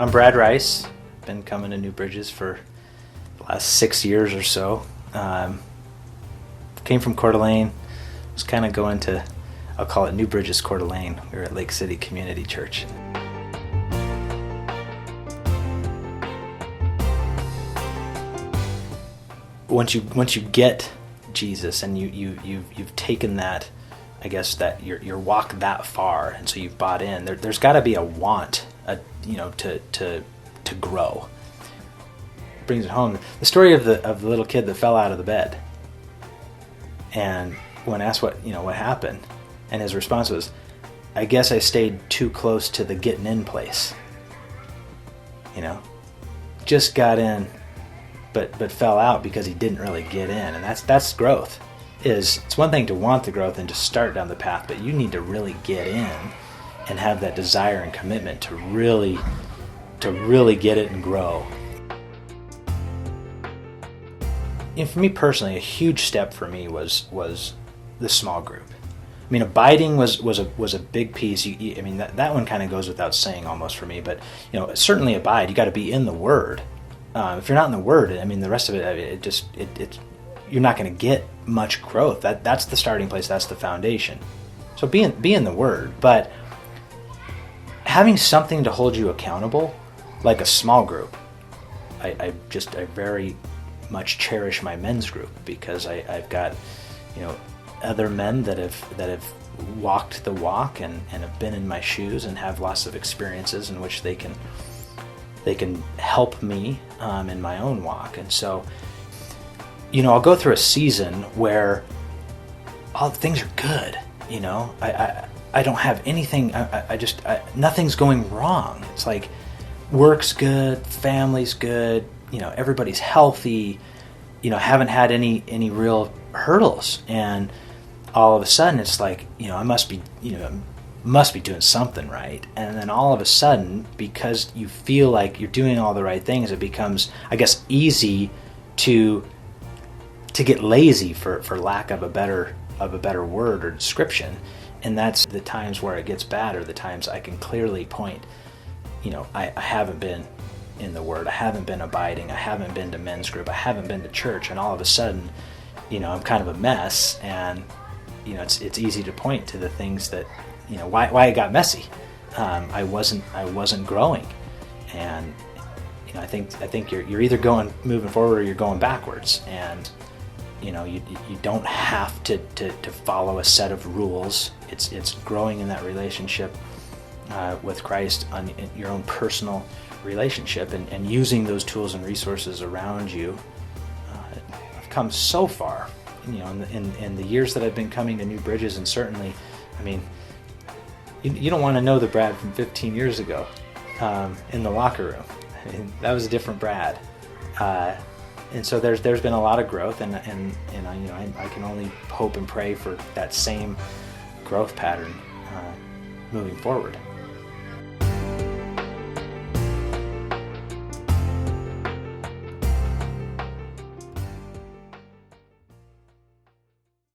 I'm Brad Rice. Been coming to New Bridges for the last 6 years or so. Came from Coeur d'Alene. Was kind of going to, I'll call it New Bridges Coeur d'Alene. We were at Lake City Community Church. Once you get Jesus and you've taken that, I guess that your walk that far, and so you've bought in. There's got to be a want, to grow. Brings it home. The story of the little kid that fell out of the bed, and when asked what happened, and his response was, "I guess I stayed too close to the getting in place." Just got in, but fell out because he didn't really get in, and that's growth. It's one thing to want the growth and to start down the path, but you need to really get in and have that desire and commitment to really get it and grow. For me personally, a huge step for me was the small group. Abiding was a big piece. That one kind of goes without saying almost for me, but certainly abide. You got to be in the Word. If you're not in the Word, the rest of it, you're not going to get much growth. That's the starting place. That's the foundation. So be in the Word, but having something to hold you accountable, like a small group. I very much cherish my men's group because I've got other men that have walked the walk and have been in my shoes and have lots of experiences in which they can help me in my own walk. And so I'll go through a season where all things are good. I don't have anything. Nothing's going wrong. It's like work's good, family's good. Everybody's healthy. Haven't had any real hurdles, and all of a sudden it's like I must be doing something right. And then all of a sudden, because you feel like you're doing all the right things, it becomes, I guess, easy to get lazy, for lack of a better word or description. And that's the times where it gets bad, or the times I can clearly point, I haven't been in the Word, I haven't been abiding, I haven't been to men's group, I haven't been to church, and all of a sudden, I'm kind of a mess, and it's easy to point to the things that, why it got messy. I wasn't growing, and I think you're either moving forward or you're going backwards, and you don't have to follow a set of rules. It's growing in that relationship with Christ, on your own personal relationship, and using those tools and resources around you. I've come so far, in the years that I've been coming to New Bridges, and certainly, you don't want to know the Brad from 15 years ago in the locker room. That was a different Brad. And so there's been a lot of growth, and I can only hope and pray for that same growth pattern moving forward.